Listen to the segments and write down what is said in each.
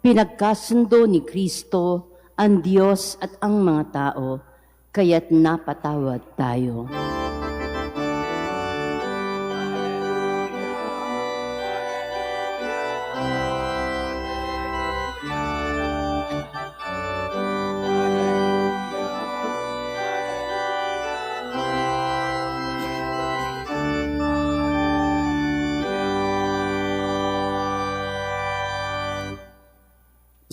Pinagkasundo ni Kristo ang Diyos at ang mga tao, kaya't napatawad tayo.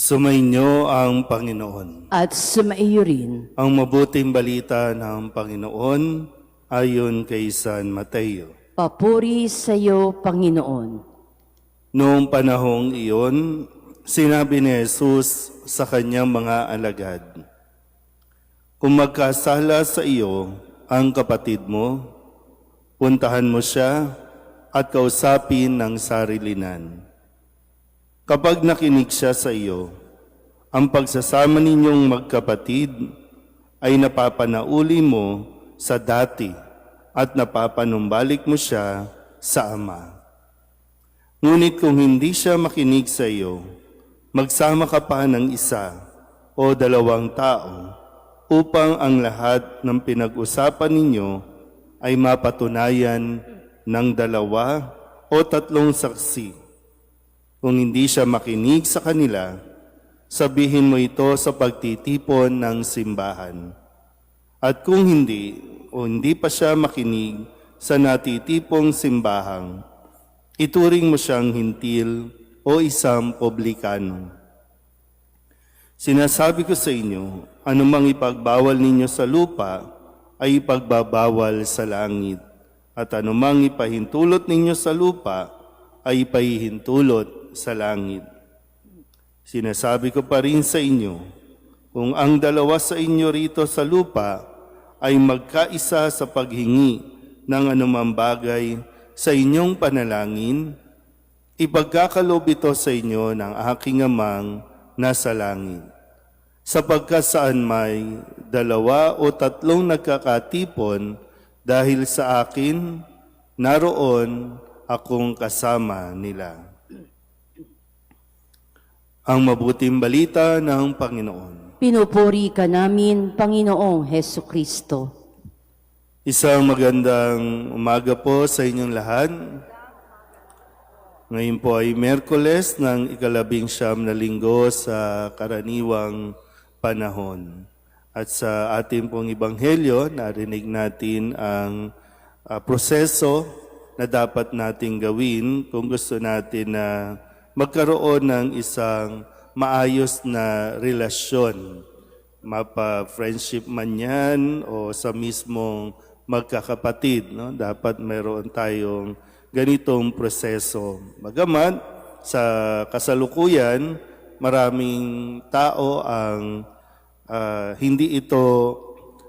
Sumainyo ang Panginoon. At sumaiyo rin. Ang mabuting balita ng Panginoon ayon kay San Mateo. Papuri sa iyo, Panginoon. Noong panahong iyon, sinabi ni Jesus sa kanyang mga alagad, "Kung magkasala sa iyo ang kapatid mo, puntahan mo siya at kausapin ng sarilinan. Kapag nakinig siya sa iyo, ang pagsasama ninyong magkapatid ay napapanauli mo sa dati at napapanumbalik mo siya sa Ama. Ngunit kung hindi siya makinig sa iyo, magsama ka pa ng isa o dalawang tao upang ang lahat ng pinag-usapan ninyo ay mapatunayan ng 2 o 3 saksi. Kung hindi siya makinig sa kanila, sabihin mo ito sa pagtitipon ng simbahan. At kung hindi o hindi pa siya makinig sa natitipong simbahan, ituring mo siyang hintil o isang publikano. Sinasabi ko sa inyo, anumang ipagbawal ninyo sa lupa ay ipagbabawal sa langit, at anumang ipahintulot ninyo sa lupa ay ipahihintulot sa langit. Sinasabi ko pa rin sa inyo, kung ang 2 sa inyo rito sa lupa ay magkaisa sa paghingi ng anumang bagay sa inyong panalangin, ipagkakalob ito sa inyo ng aking Amang nasa langit. Sapagkat saan may 2 o 3 nagkakatipon dahil sa akin, naroon akong kasama nila." Ang mabuting balita ng Panginoon. Pinupuri ka namin, Panginoong Heso Kristo. Isang magandang umaga po sa inyong lahat. Ngayon po ay Miyerkules ng 19 na linggo sa karaniwang panahon. At sa ating pong Ebanghelyo, narinig natin ang proseso na dapat nating gawin kung gusto natin na magkaroon ng isang maayos na relasyon. Mapa-friendship man yan o sa mismong magkakapatid. No? Dapat mayroon tayong ganitong proseso. Bagamat sa kasalukuyan, maraming tao ang hindi ito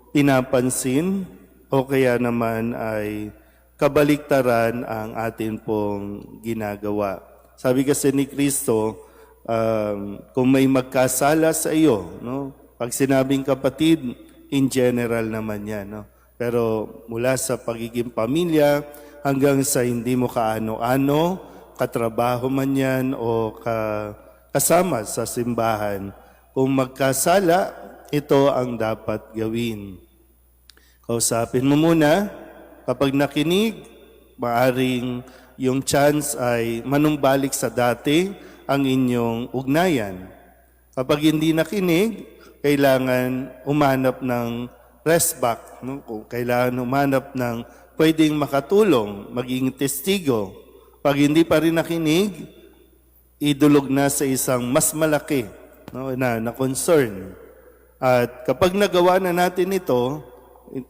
pinapansin o kaya naman ay kabaliktaran ang atin pong ginagawa. Sabi kasi ni Kristo, kung may magkasala sa iyo, no? Pag sinabing kapatid, in general naman yan. No? Pero mula sa pagiging pamilya hanggang sa hindi mo kaano-ano, katrabaho man yan o kasama sa simbahan, kung magkasala, ito ang dapat gawin. Kausapin mo muna, kapag nakinig, maaring yung chance ay manumbalik sa dati ang inyong ugnayan. Kapag hindi nakinig, kailangan umanap ng rest back. No? Kailangan umanap ng pwedeng makatulong, maging testigo. Pag hindi pa rin nakinig, idulog na sa isang mas malaki, no, na concern. At kapag nagawa na natin ito,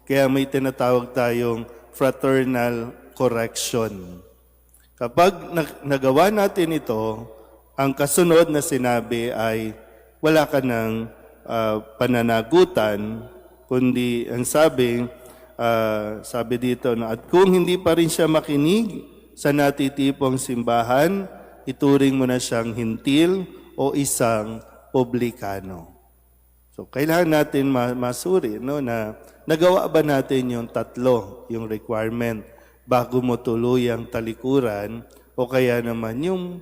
kaya may tinatawag tayong fraternal correction. Kapag nagawa natin ito, ang kasunod na sinabi ay wala ka ng pananagutan, kundi ang sabi dito na at kung hindi pa rin siya makinig sa natitipong simbahan, ituring mo na siyang hintil o isang publikano. So kailangan natin masuri, no, na nagawa ba natin yung 3, yung requirement, bago mo tuluyang talikuran o kaya naman yung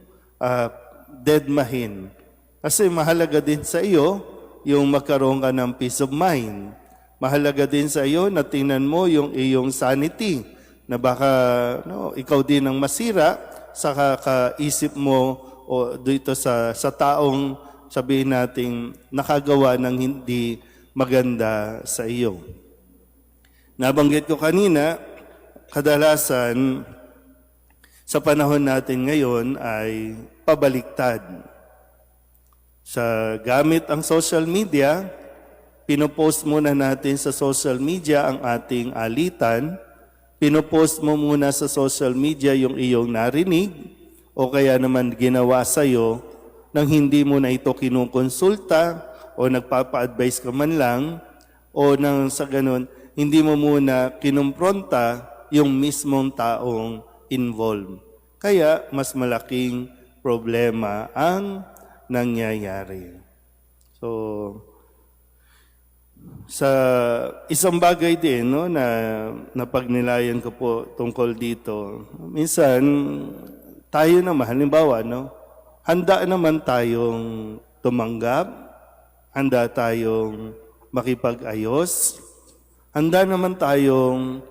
deadmahin Kasi mahalaga din sa iyo yung magkaroon ka ng peace of mind. Mahalaga din sa iyo na tingnan mo yung iyong sanity, na baka ikaw din ang masira sa kakaisip mo o dito sa taong sabihin nating nakagawa ng hindi maganda sa iyo. Nabanggit ko kanina, kadalasan sa panahon natin ngayon ay pabaliktad. Sa gamit ang social media, pinopost muna natin sa social media ang ating alitan, pinopost mo muna sa social media yung iyong narinig, o kaya naman ginawa sa'yo nang hindi mo na ito kinukonsulta o nagpapa-advise ka man lang, o nang sa ganun, hindi mo muna kinumpronta yung mismong taong involved. Kaya mas malaking problema ang nangyayari. So, sa isang bagay din na napagnilayan ko po tungkol dito, minsan tayo naman, halimbawa, handa naman tayong tumanggap, handa tayong makipag-ayos, handa naman tayong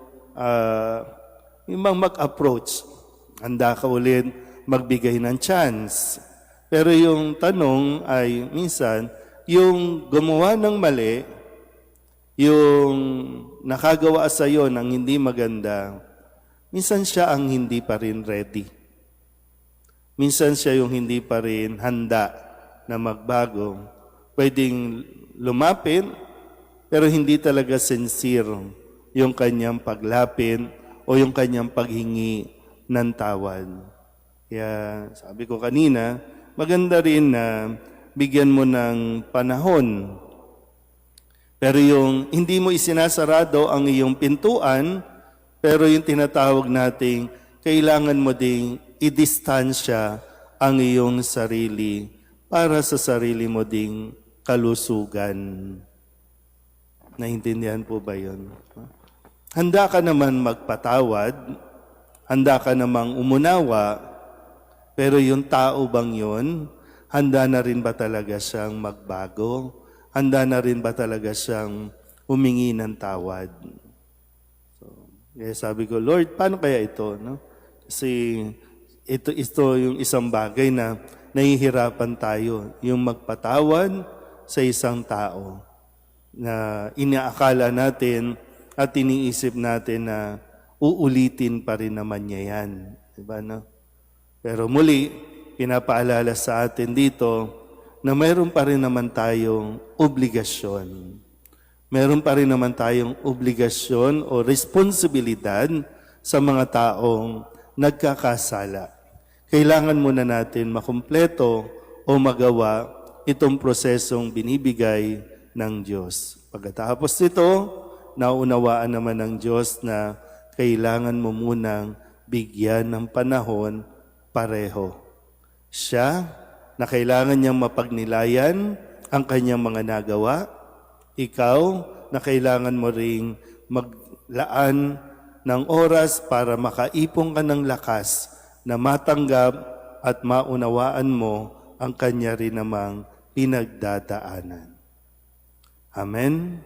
mag-approach, handa ka ulit magbigay ng chance. Pero yung tanong ay minsan, yung gumawa ng mali, yung nakagawa sa iyo ng hindi maganda, minsan siya ang hindi pa rin ready. Minsan siya yung hindi pa rin handa na magbago. Pwedeng lumapit, pero hindi talaga sincere yung kanyang paglapit o yung kanyang paghingi ng tawad. Kaya sabi ko kanina, maganda rin na bigyan mo ng panahon. Pero yung hindi mo isinasarado ang iyong pintuan, pero yung tinatawag nating kailangan mo ding i-distansya ang iyong sarili para sa sarili mo ding kalusugan. Naintindihan po ba yun? Handa ka naman magpatawad, handa ka namang umunawa, pero yung tao bang yun, handa na rin ba talaga siyang magbago? Handa na rin ba talaga siyang humingi ng tawad? So, kaya sabi ko, Lord, paano kaya ito? Kasi ito yung isang bagay na nahihirapan tayo, yung magpatawad sa isang tao na inaakala natin at iniisip natin na uulitin pa rin naman niya yan. Diba, Pero muli, pinapaalala sa atin dito na mayroon pa rin naman tayong obligasyon. Meron pa rin naman tayong obligasyon o responsibilidad sa mga taong nagkakasala. Kailangan muna natin makumpleto o magawa itong prosesong binibigay ng Diyos. Pagkatapos nito, naunawaan naman ng Diyos na kailangan mo munang bigyan ng panahon pareho. Siya na kailangan niyang mapagnilayan ang kanyang mga nagawa, ikaw na kailangan mo ring maglaan ng oras para makaipon ka ng lakas na matanggap at maunawaan mo ang kanya rin namang pinagdadaanan. Amen.